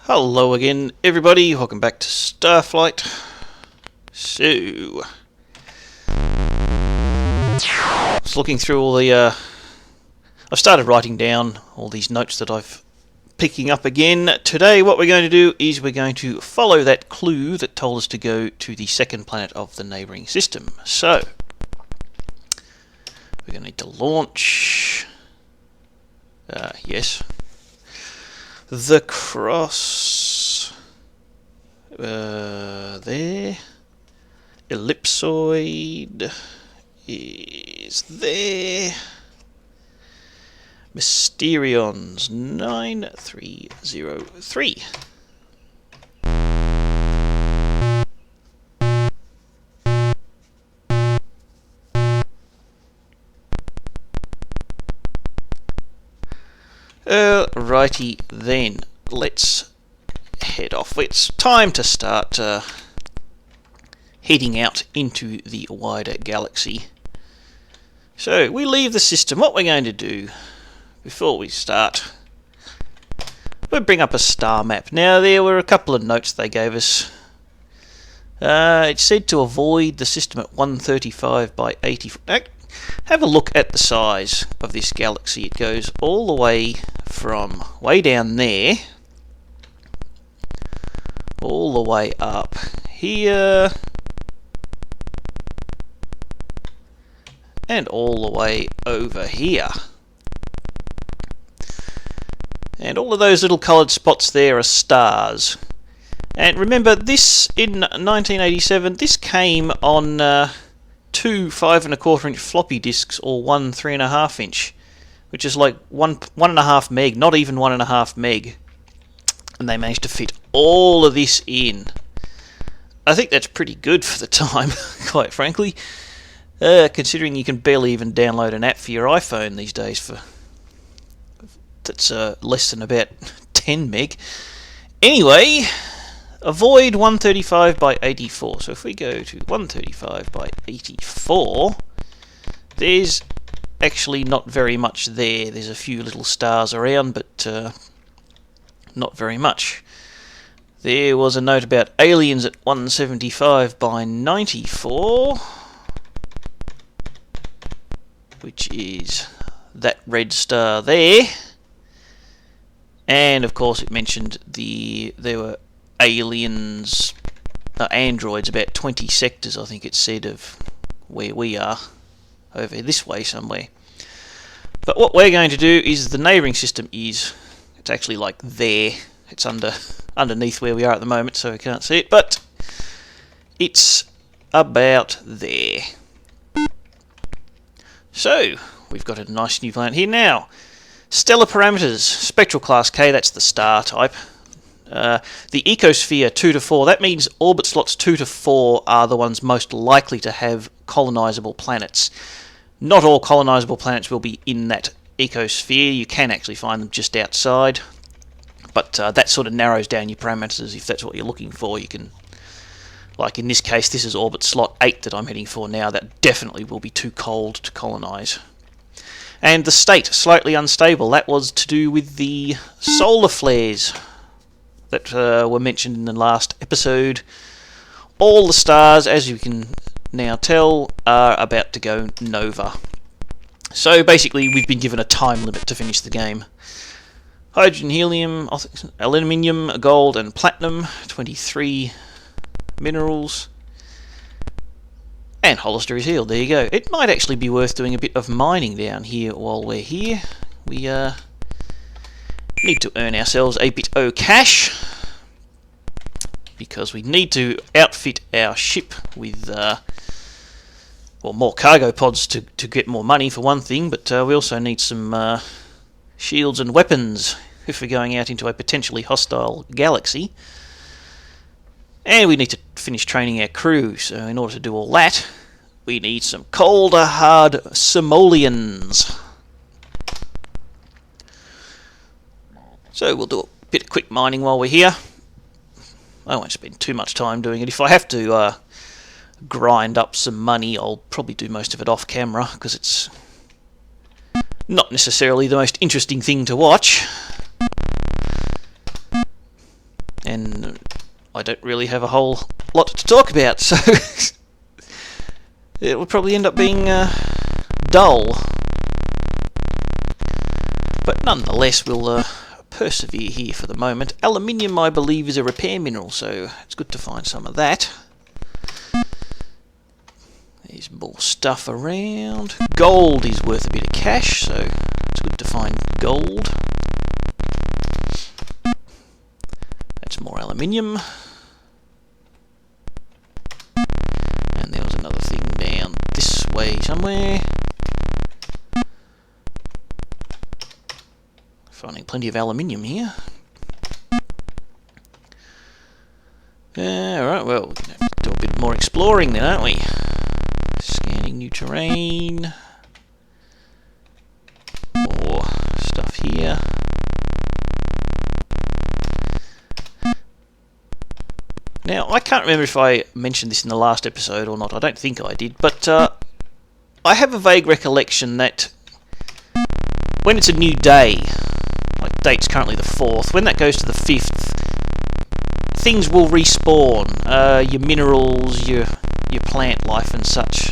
Hello again, everybody. Welcome back to Starflight. So, I was looking through all the. I've started writing down all these notes that I've picking up again. Today, what we're going to do is we're going to follow that clue that told us to go to the second planet of the neighbouring system. So, we're going to need to launch. Yes. The cross there, ellipsoid is there, Mysterions 9303. Righty then, let's head off. It's time to start heading out into the wider galaxy. So we leave the system. What we're going to do before we start, we'll bring up a star map. Now there were a couple of notes they gave us. It said to avoid the system at 135 by 80. Have a look at the size of this galaxy. It goes all the way from way down there, all the way up here, and all the way over here. And all of those little coloured spots there are stars. And remember, this in 1987, this came on two 5 1/4-inch floppy disks, or one 3.5-inch, which is like 1.5 meg, not even 1.5 meg, and they managed to fit all of this in. I think that's pretty good for the time, quite frankly, considering you can barely even download an app for your iPhone these days that's less than about 10 meg. Anyway, avoid 135 by 84. So if we go to 135 by 84, there's actually not very much there. There's a few little stars around, but not very much. There was a note about aliens at 175 by 94, which is that red star there. And of course it mentioned there were aliens, androids, about 20 sectors, I think it said, of where we are, over this way somewhere. But what we're going to do is, the neighbouring system it's actually like there. It's underneath where we are at the moment, so we can't see it, but it's about there. So we've got a nice new planet here now. Stellar parameters: spectral class K, that's the star type. The ecosphere 2 to 4, that means orbit slots 2 to 4 are the ones most likely to have colonisable planets. Not all colonisable planets will be in that ecosphere. You can actually find them just outside, but that sort of narrows down your parameters. If that's what you're looking for, you can, like in this case, this is orbit slot 8 that I'm heading for now. That definitely will be too cold to colonise. And the state, slightly unstable. That was to do with the solar flares that were mentioned in the last episode. All the stars, as you can now tell, are about to go nova. So basically we've been given a time limit to finish the game. Hydrogen, helium, aluminium, gold and platinum, 23 minerals, and Hollister is healed. There you go. It might actually be worth doing a bit of mining down here while we're here. We need to earn ourselves a bit of cash, because we need to outfit our ship with more cargo pods to get more money, for one thing, but we also need some shields and weapons if we're going out into a potentially hostile galaxy. And we need to finish training our crew, so in order to do all that, we need some colder, hard simoleons. So we'll do a bit of quick mining while we're here. I won't spend too much time doing it. If I have to grind up some money, I'll probably do most of it off camera, because it's not necessarily the most interesting thing to watch. and I don't really have a whole lot to talk about, so it will probably end up being dull. But nonetheless, we'll persevere here for the moment. Aluminium, I believe, is a repair mineral, so it's good to find some of that. There's more stuff around. Gold is worth a bit of cash, so it's good to find gold. That's more aluminium. And there was another thing down this way somewhere. Finding plenty of aluminium here. Alright, well, we're going to have to do a bit more exploring then, aren't we? Scanning new terrain. More stuff here. Now, I can't remember if I mentioned this in the last episode or not. I don't think I did, but I have a vague recollection that when it's a new day, like date's currently the 4th, when that goes to the 5th, things will respawn. Your minerals, your plant life and such.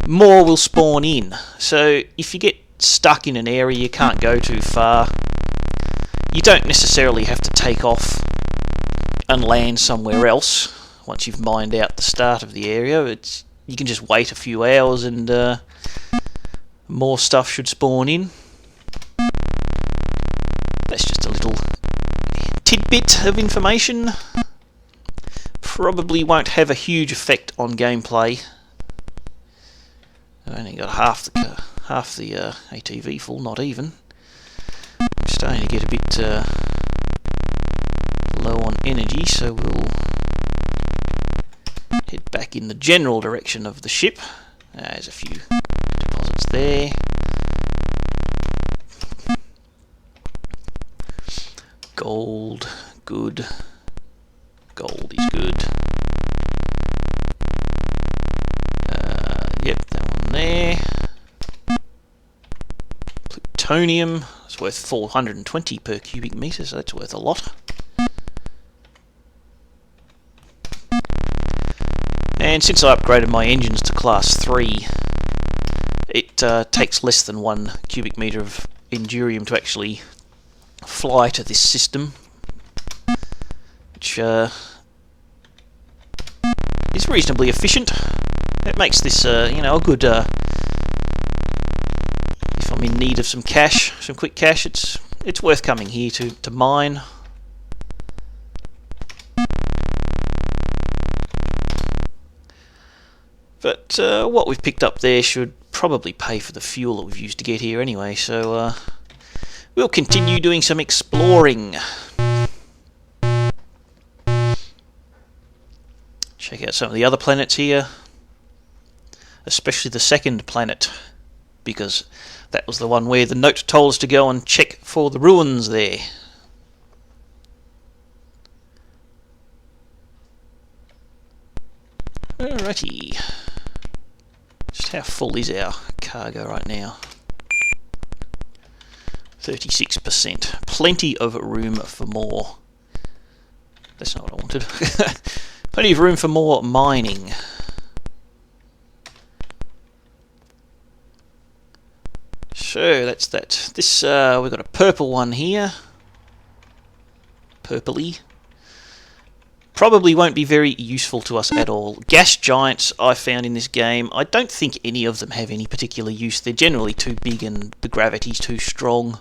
More will spawn in. So if you get stuck in an area you can't go too far, you don't necessarily have to take off and land somewhere else once you've mined out the start of the area. You can just wait a few hours and more stuff should spawn in. That's just a little tidbit of information. Probably won't have a huge effect on gameplay. I've only got half the ATV full, not even. I'm starting to get a bit low on energy, so we'll head back in the general direction of the ship. There's a few deposits there. Gold, good. Gold is good. Yep, that one there. Plutonium, it's worth 420 per cubic metre, so that's worth a lot. And since I upgraded my engines to class 3, it takes less than 1 cubic metre of endurium to actually fly to this system, which is reasonably efficient. It makes this, a good. If I'm in need of some cash, some quick cash, it's worth coming here to mine. But what we've picked up there should probably pay for the fuel that we've used to get here anyway. So we'll continue doing some exploring. Check out some of the other planets here, especially the second planet, because that was the one where the note told us to go and check for the ruins there. Alrighty. Just how full is our cargo right now? 36%. Plenty of room for more. That's not what I wanted. Plenty of room for more mining. So that's that. This we've got a purple one here. Purpley. Probably won't be very useful to us at all. Gas giants I found in this game, I don't think any of them have any particular use. They're generally too big and the gravity's too strong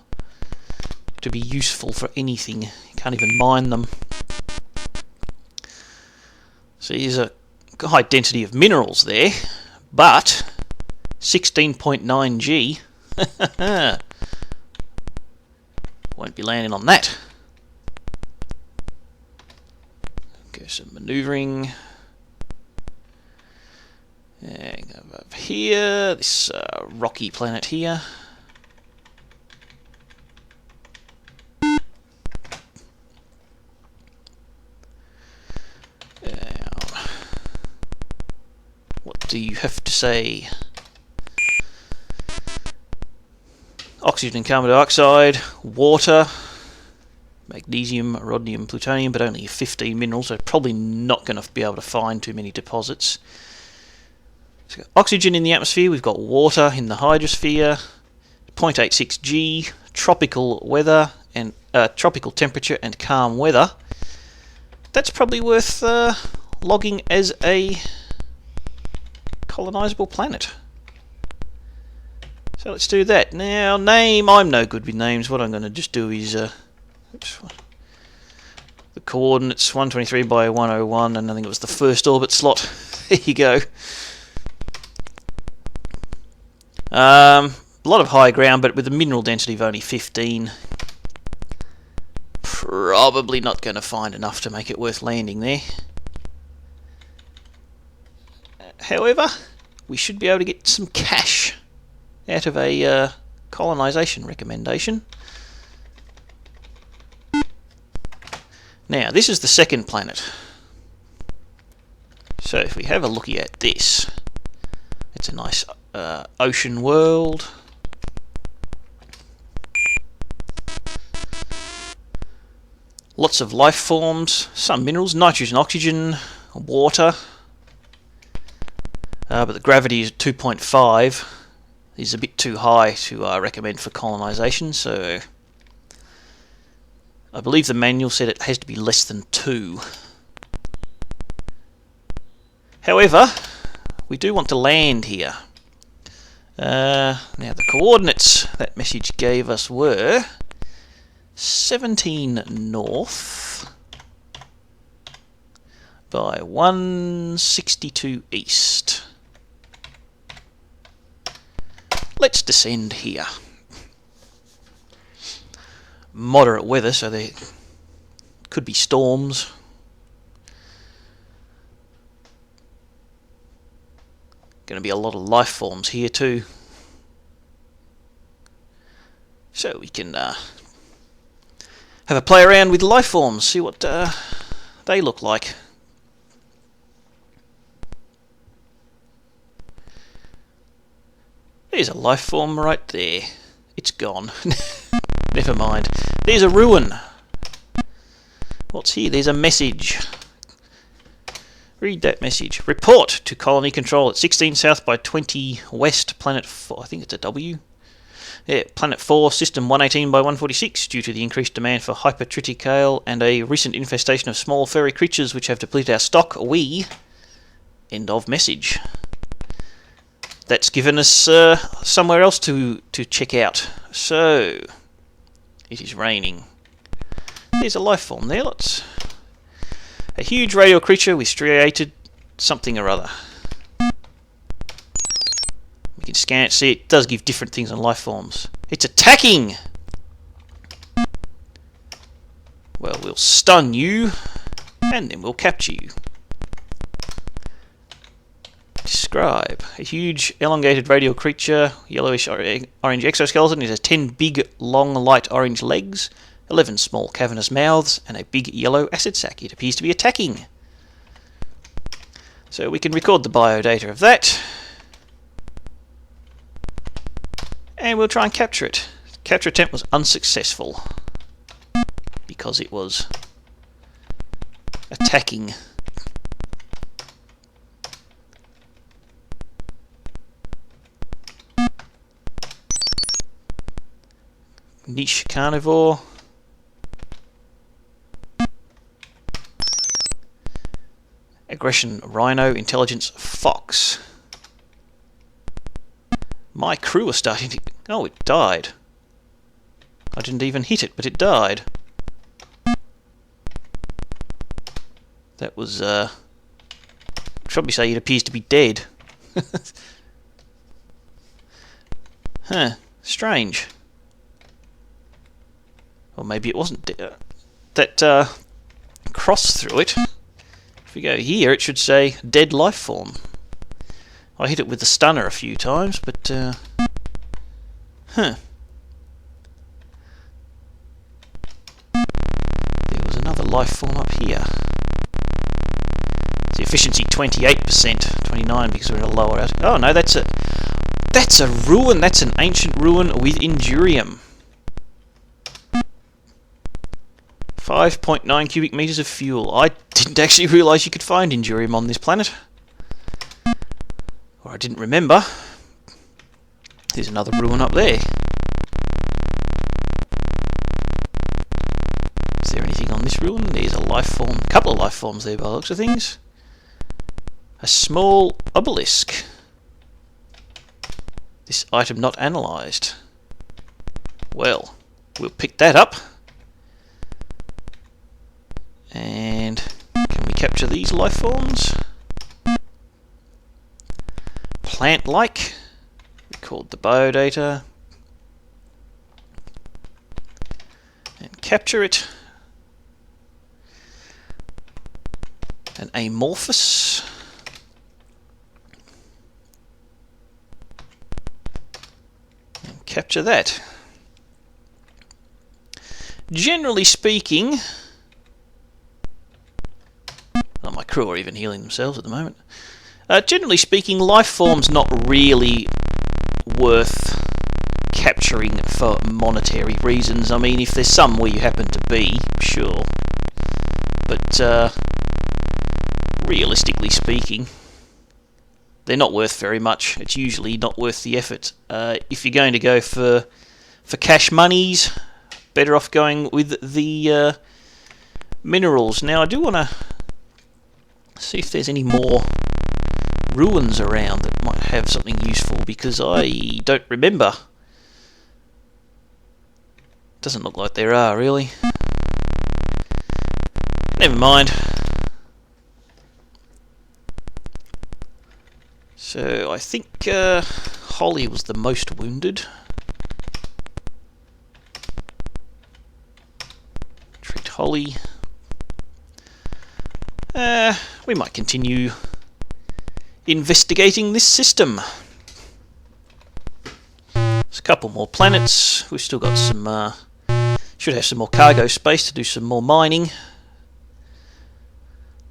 to be useful for anything. You can't even mine them. So there's a high density of minerals there, but 16.9 G. Won't be landing on that. Go some manoeuvring. And go over here, this rocky planet here. What do you have to say? Oxygen and carbon dioxide, water, magnesium, rhodium, plutonium, but only 15 minerals, so probably not going to be able to find too many deposits. So we've got oxygen in the atmosphere, we've got water in the hydrosphere, 0.86 G, tropical weather, and tropical temperature and calm weather. That's probably worth logging as a colonisable planet. So let's do that. Now, name, I'm no good with names. What I'm going to just do is the coordinates 123 by 101, and I think it was the first orbit slot. There you go. A lot of high ground, but with a mineral density of only 15, probably not going to find enough to make it worth landing there. However, we should be able to get some cash out of a colonisation recommendation. Now, this is the second planet. So if we have a looky at this, it's a nice ocean world. Lots of life forms, some minerals, nitrogen, oxygen, water. But the gravity is 2.5. Is a bit too high to recommend for colonisation, so I believe the manual said it has to be less than 2. However, we do want to land here. Now the coordinates that message gave us were 17 north by 162 east. Let's descend here. Moderate weather, so there could be storms. Going to be a lot of life forms here too. So we can have a play around with life forms, see what they look like. There's a life form right there. It's gone. Never mind. There's a ruin. What's here? There's a message. Read that message. Report to colony control at 16 south by 20 west, planet 4. I think it's a W. Yeah, planet 4, system 118 by 146, due to the increased demand for hypertriticale and a recent infestation of small furry creatures which have depleted our stock, we... End of message. That's given us somewhere else to check out. So, it is raining. There's a life form there. Let's... A huge radio creature with striated something or other. We can scan it, see it does give different things on life forms. It's attacking! Well, we'll stun you, and then we'll capture you. Describe. A huge elongated radial creature, yellowish orange exoskeleton. It has 10 big, long, light orange legs, 11 small cavernous mouths, and a big yellow acid sac. It appears to be attacking. So we can record the biodata of that. And we'll try and capture it. Capture attempt was unsuccessful because it was attacking. Niche carnivore. Aggression rhino. Intelligence fox. My crew are starting to... Oh, it died. I didn't even hit it, but it died. That was, probably say it appears to be dead. Huh. Strange. Or maybe it wasn't dead. That, cross through it. If we go here, it should say dead life form. I hit it with the stunner a few times, but, huh. There was another life form up here. The efficiency 28%, 29 because we're in a lower... Oh no, that's a ruin. That's an ancient ruin with Endurium. 5.9 cubic meters of fuel. I didn't actually realise you could find Endurium on this planet. Or I didn't remember. There's another ruin up there. Is there anything on this ruin? There's a life form. A couple of life forms there by the looks of things. A small obelisk. This item not analysed. Well, we'll pick that up. And can we capture these life forms? Plant-like. Record the biodata. And capture it. An amorphous. And capture that. Generally speaking, oh, my crew are even healing themselves at the moment. Generally speaking, life forms not really worth capturing for monetary reasons. I mean, if there's some where you happen to be, sure. But realistically speaking, they're not worth very much. It's usually not worth the effort. If you're going to go for cash monies, better off going with the minerals. Now, I do want to see if there's any more ruins around that might have something useful, because I don't remember. Doesn't look like there are, really. Never mind. So I think Holly was the most wounded. Treat Holly. We might continue investigating this system. There's a couple more planets. We've still got some. Should have some more cargo space to do some more mining.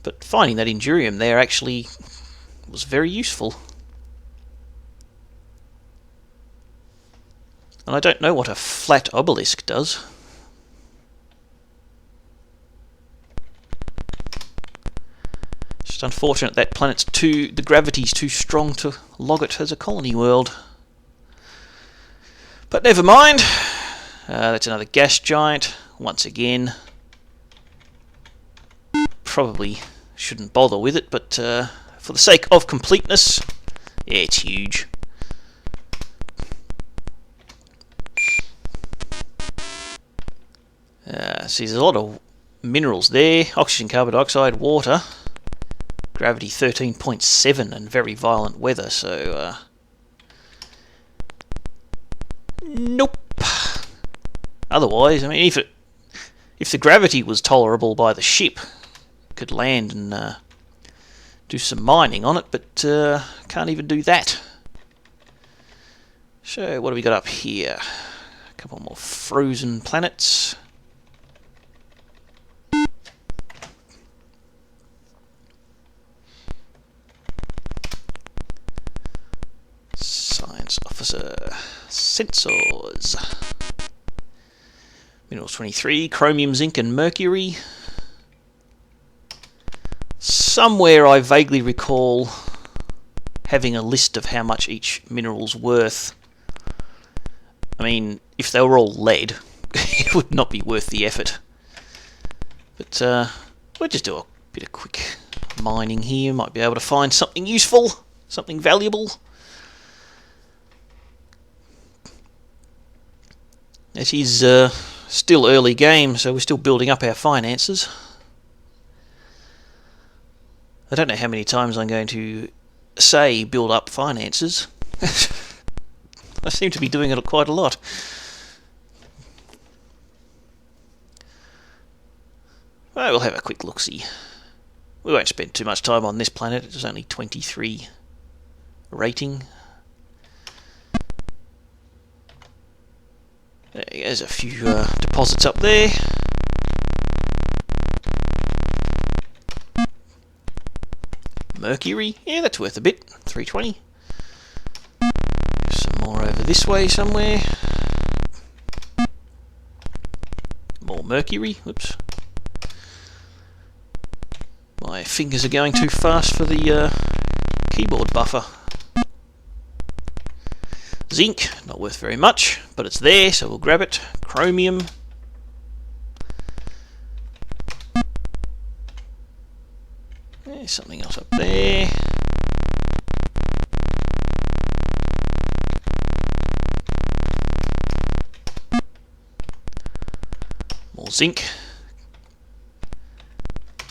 But finding that Endurium there actually was very useful. And I don't know what a flat obelisk does. Just unfortunate that the gravity's too strong to log it as a colony world. But never mind. That's another gas giant. Once again, probably shouldn't bother with it, but for the sake of completeness, yeah, it's huge. See, there's a lot of minerals there. Oxygen, carbon dioxide, water. Gravity 13.7 and very violent weather, so nope. Otherwise, I mean, if the gravity was tolerable by the ship, could land and do some mining on it, but can't even do that. So what do we got up here? A couple more frozen planets. Science officer. Sensors. Minerals 23, chromium, zinc and mercury. Somewhere I vaguely recall having a list of how much each mineral's worth. I mean, if they were all lead, it would not be worth the effort. But we'll just do a bit of quick mining here. Might be able to find something useful, something valuable. It is still early game, so we're still building up our finances. I don't know how many times I'm going to say build up finances. I seem to be doing it quite a lot. Well, we'll have a quick look-see. We won't spend too much time on this planet. It's only 23 rating. There's a few deposits up there. Mercury, yeah, that's worth a bit. 320. Some more over this way somewhere. More mercury. Oops. My fingers are going too fast for the keyboard buffer. Zinc, not worth very much, but it's there, so we'll grab it. Chromium. There's something else up there. More zinc.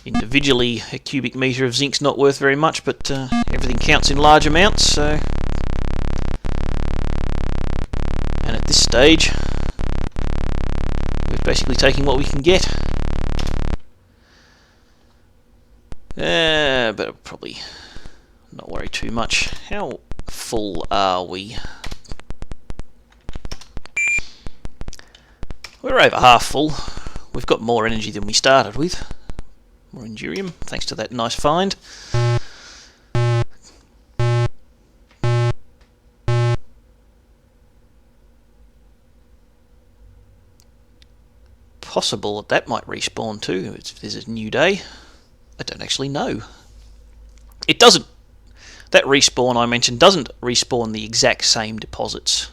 Individually, a cubic metre of zinc's not worth very much, but everything counts in large amounts, so... And at this stage, we're basically taking what we can get. But I'll probably not worry too much. How full are we? We're over half full. We've got more energy than we started with. More Endurium, thanks to that nice find. Possible that might respawn too if there's a new day. I don't actually know. It doesn't. That respawn I mentioned doesn't respawn the exact same deposits.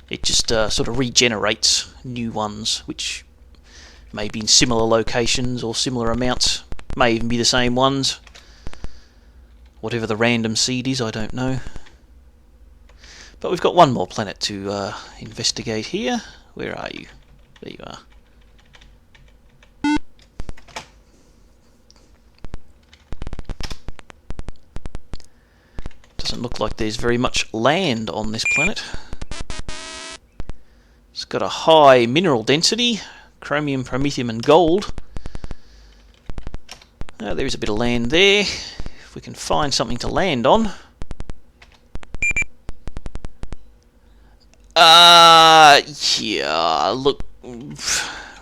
It just sort of regenerates new ones, which may be in similar locations or similar amounts. May even be the same ones. Whatever the random seed is, I don't know. But we've got one more planet to investigate here. Where are you? There you are. Doesn't look like there's very much land on this planet. It's got a high mineral density, chromium, promethium and gold. There is a bit of land there. If we can find something to land on. Yeah, look,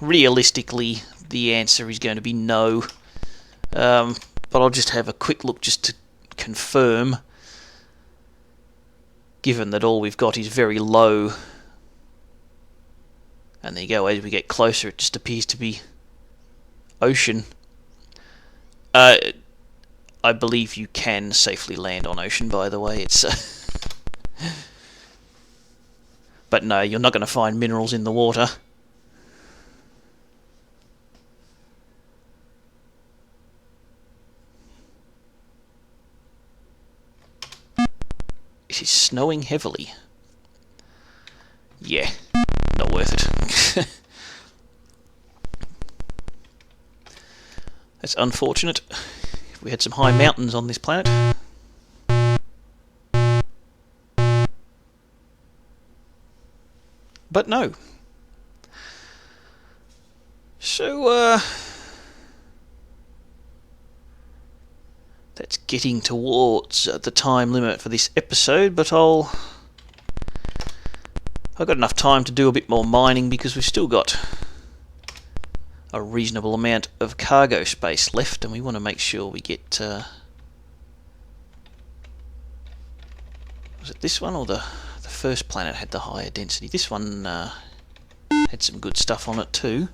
realistically the answer is going to be no. But I'll just have a quick look just to confirm. Given that all we've got is very low. And there you go, as we get closer it just appears to be ocean. I believe you can safely land on ocean, by the way. It's but no, you're not going to find minerals in the water. It is snowing heavily. Yeah, not worth it. That's unfortunate. We had some high mountains on this planet. But no. So, that's getting towards the time limit for this episode, but I've got enough time to do a bit more mining because we've still got a reasonable amount of cargo space left, and we want to make sure we get... was it this one or the first planet had the higher density? This one had some good stuff on it too.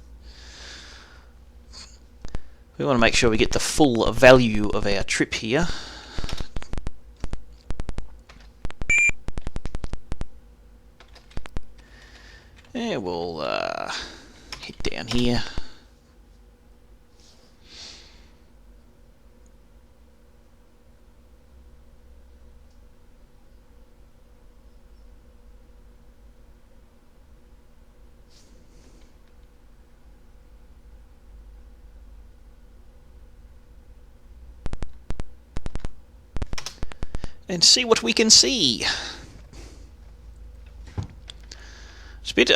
We want to make sure we get the full value of our trip here. Yeah, we'll head down here. And see what we can see. It's a bit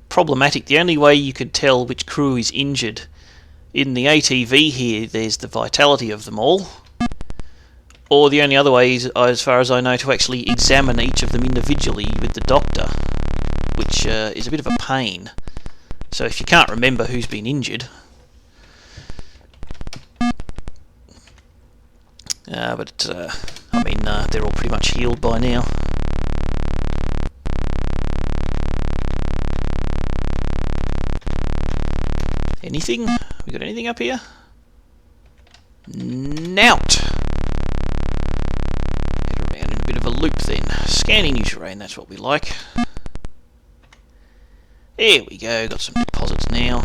problematic. The only way you could tell which crew is injured in the ATV here, there's the vitality of them all. Or the only other way is, as far as I know, to actually examine each of them individually with the doctor, which is a bit of a pain. So if you can't remember who's been injured... but I mean, they're all pretty much healed by now. Anything? We got anything up here? Nout. Head around in a bit of a loop then. Scanning new terrain, that's what we like. There we go, got some deposits now.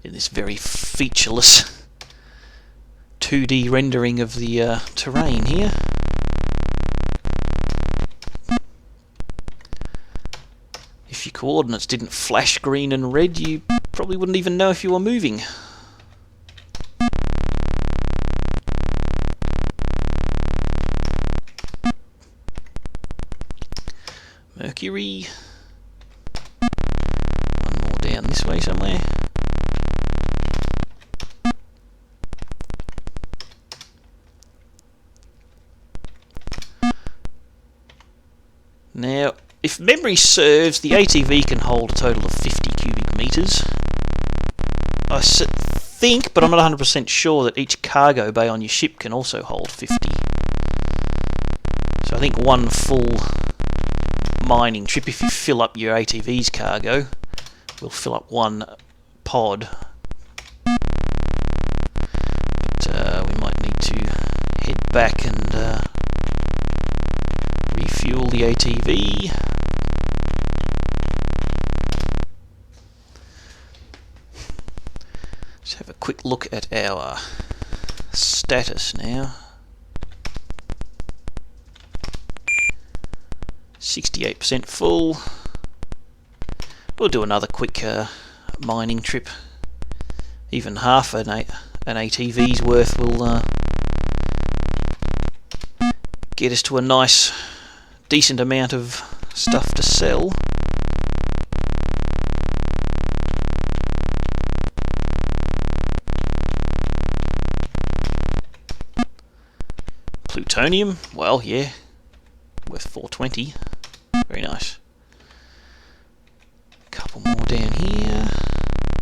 In this very featureless 2D rendering of the terrain here. If your coordinates didn't flash green and red, you probably wouldn't even know if you were moving. Mercury. One more down this way somewhere. Now, if memory serves, the ATV can hold a total of 50 cubic metres. I think, but I'm not 100% sure, that each cargo bay on your ship can also hold 50. So I think one full mining trip, if you fill up your ATV's cargo, will fill up one pod. But we might need to head back and refuel the ATV. Let's have a quick look at our status now. 68% full. We'll do another quick mining trip. Even half an ATV's worth will get us to a nice, decent amount of stuff to sell. Plutonium, well, yeah, worth 420. Very nice. Couple more down here.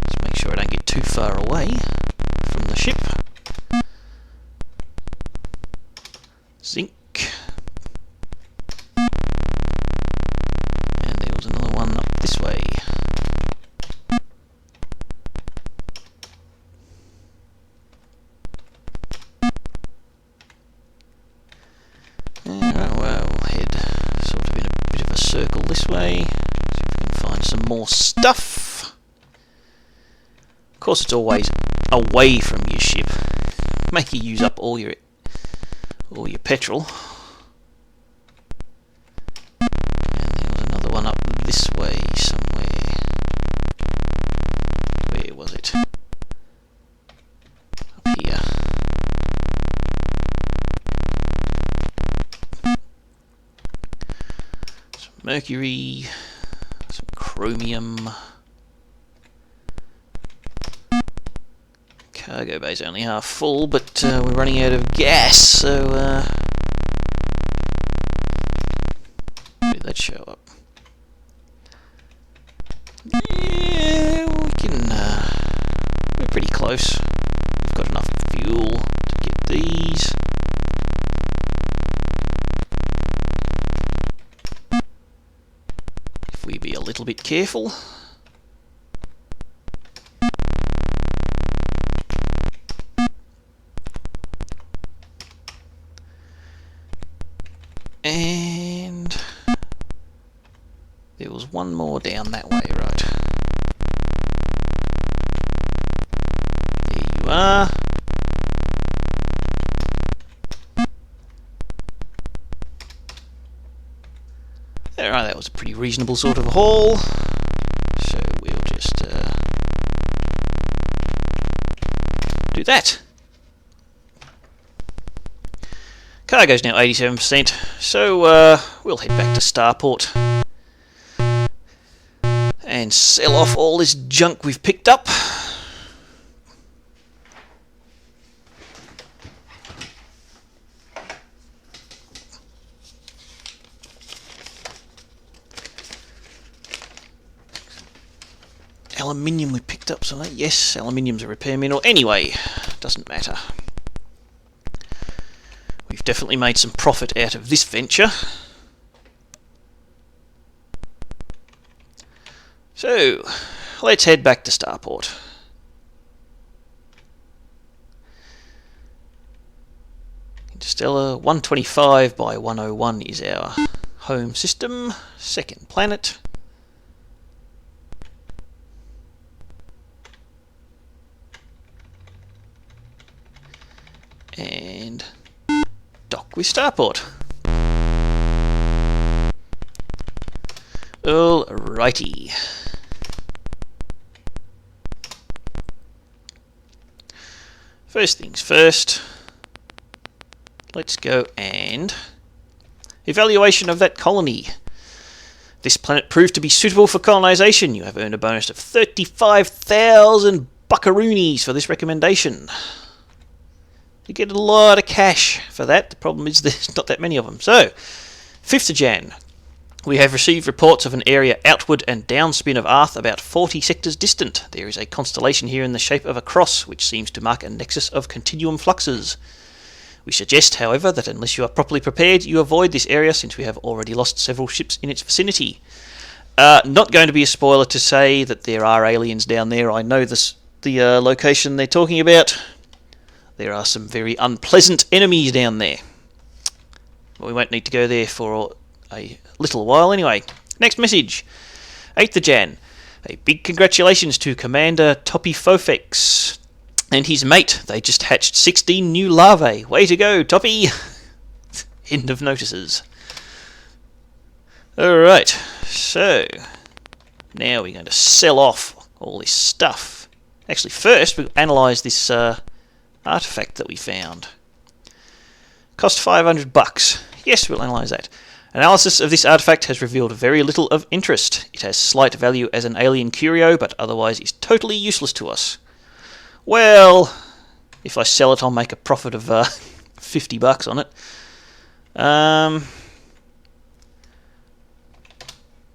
Just make sure I don't get too far away from the ship. Zinc. And there was another one up this way. Alright, well, we'll head sort of in a bit of a circle this way. See if we can find some more stuff. Of course, it's always away from your ship. Make you use up all your petrol. And there was another one up this way somewhere. Where was it? Up here. Some mercury, some chromium. Cargo bay's only half full, but we're running out of gas, so where did that show up? Yeah, we can. We're pretty close. We've got enough fuel to get these. If we be a little bit careful. And there was one more down that way, right? There you are. Alright, that was a pretty reasonable sort of haul. So we'll just do that. Cargo's now 87%, so we'll head back to Starport and sell off all this junk we've picked up. Aluminium we picked up, so yes, aluminium's a repair mineral. Anyway, doesn't matter. We've definitely made some profit out of this venture. So, let's head back to Starport. Interstellar 125 by 101 is our home system, second planet. And dock with Starport. Alrighty. First things first, let's go and evaluation of that colony. This planet proved to be suitable for colonization. You have earned a bonus of 35,000 buckaroonies for this recommendation. You get a lot of cash for that. The problem is there's not that many of them. So, 5th of Jan. We have received reports of an area outward and downspin of Earth about 40 sectors distant. There is a constellation here in the shape of a cross, which seems to mark a nexus of continuum fluxes. We suggest, however, that unless you are properly prepared, you avoid this area since we have already lost several ships in its vicinity. Not going to be a spoiler to say that there are aliens down there. I know the location they're talking about. There are some very unpleasant enemies down there. But we won't need to go there for a little while anyway. Next message. 8th of Jan. A big congratulations to Commander Toppy Fofex and his mate. They just hatched 16 new larvae. Way to go, Toppy! End of notices. Alright, so now we're going to sell off all this stuff. Actually, first we'll analyse this artefact that we found. Cost 500 bucks. Yes, we'll analyse that. Analysis of this artefact has revealed very little of interest. It has slight value as an alien curio, but otherwise is totally useless to us. Well, if I sell it, I'll make a profit of 50 bucks on it.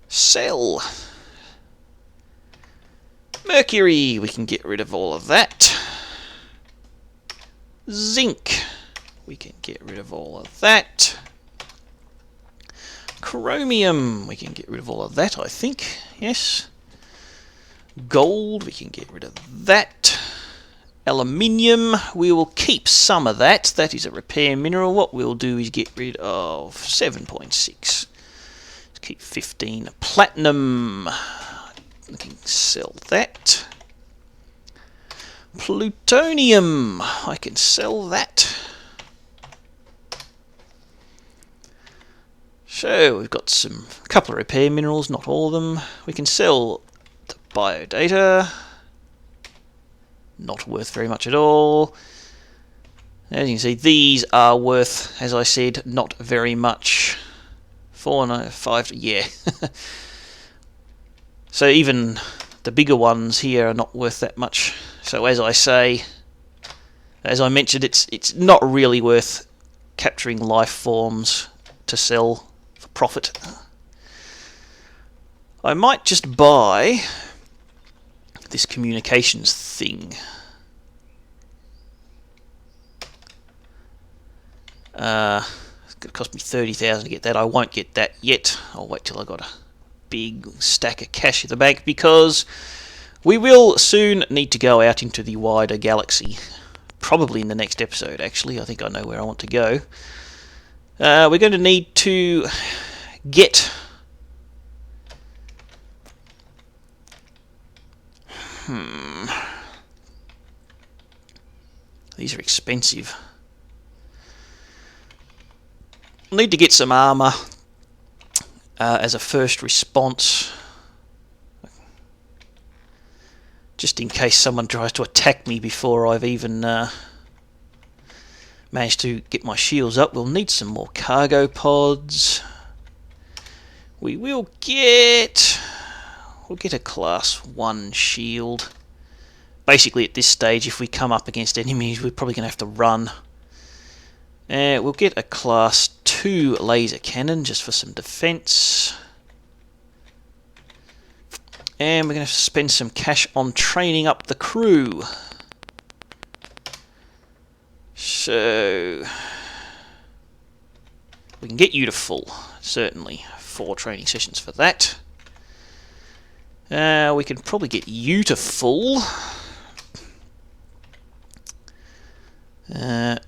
Sell. Mercury, we can get rid of all of that. Zinc, we can get rid of all of that. Chromium, we can get rid of all of that, I think. Yes. Gold, we can get rid of that. Aluminium, we will keep some of that. That is a repair mineral. What we'll do is get rid of 7.6. Let's keep 15. Platinum, we can sell that. Plutonium, I can sell that. So we've got a couple of repair minerals, not all of them. We can sell the biodata. Not worth very much at all. As you can see, these are worth, as I said, not very much. 4, no, 5, yeah. So even the bigger ones here are not worth that much. So as I mentioned, it's not really worth capturing life forms to sell for profit. I might just buy this communications thing. It's going to cost me 30,000 to get that. I won't get that yet. I'll wait till I got a big stack of cash in the bank, because we will soon need to go out into the wider galaxy. Probably in the next episode, actually. I think I know where I want to go. We're going to need to get... These are expensive. We'll need to get some armour as a first response. Just in case someone tries to attack me before I've even managed to get my shields up. We'll need some more cargo pods. We'll get a class 1 shield. Basically at this stage, if we come up against enemies, we're probably going to have to run. We'll get a class 2 laser cannon just for some defense. And we're going to have to spend some cash on training up the crew. So we can get you to full, certainly. 4 training sessions for that. We can probably get you to full.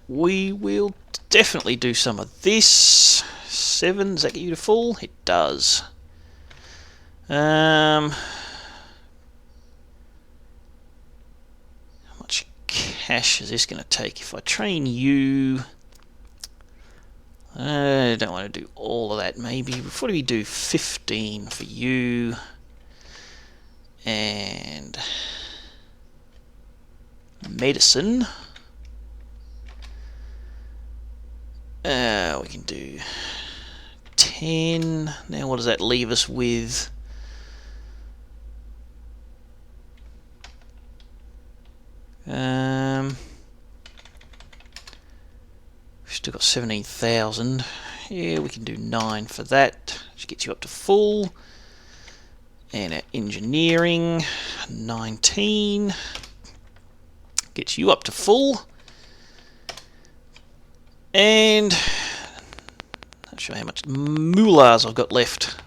We will definitely do some of this. 7, does that get you to full? It does. How much cash is this going to take? If I train you... I don't want to do all of that, maybe. Before we do 15 for you. And... medicine. We can do 10. Now what does that leave us with? We've still got 17,000. Yeah, we can do 9 for that, which gets you up to full. And our engineering, 19. Gets you up to full. And not sure how much moolahs I've got left.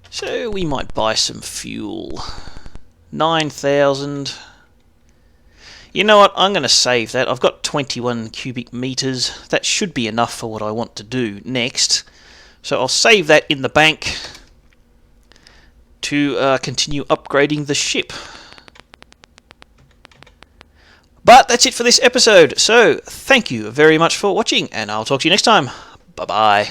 So we might buy some fuel. 9,000. You know what? I'm going to save that. I've got 21 cubic meters. That should be enough for what I want to do next. So I'll save that in the bank to continue upgrading the ship. But that's it for this episode. So thank you very much for watching, and I'll talk to you next time. Bye-bye.